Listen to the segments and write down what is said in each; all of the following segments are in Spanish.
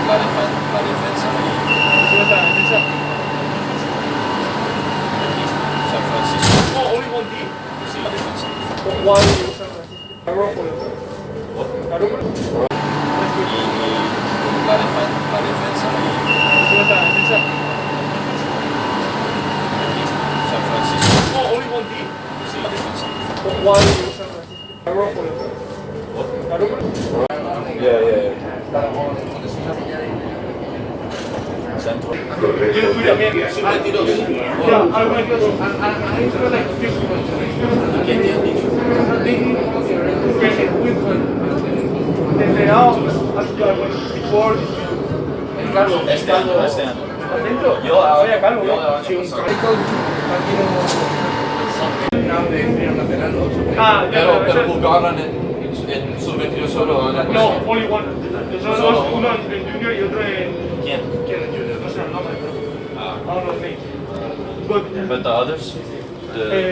la defensa ¿Dónde está la defensa? aquí, San Francisco. Oh, only one team? Sí, la defensa. Why San Francisco? Garoppolo. Garoppolo? Y la defensa ¿Dónde está la defensa? aquí, San Francisco. Oh, only one team? Sí, la defensa. Why San Francisco? Garoppolo. Garoppolo? Centro. Tú también. Sub-22. Yeah, I went I feel like 50 ¿Qué te han dicho? Desde now, before Este año. adentro. Yo ahora- Soy acá, yo ahora- sí, un pasado. Ah, ya, Pero ya. jugaron en sub-22 solo. No, only one. Nosotros dos, uno en junior y otro en... ¿Quién? ¿Quién en junior? No sé el nombre, pero... I don't know his name. But the others?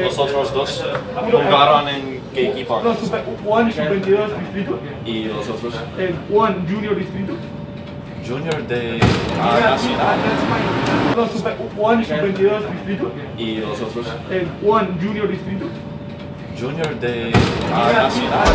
Los otros dos uno- jugaron en qué equipo? No, one sub-22 distrito, Y los otros one junior distrito. junior de nacional. No, one sub-22 distrito, Y los otros one junior distrito. junior de nacional.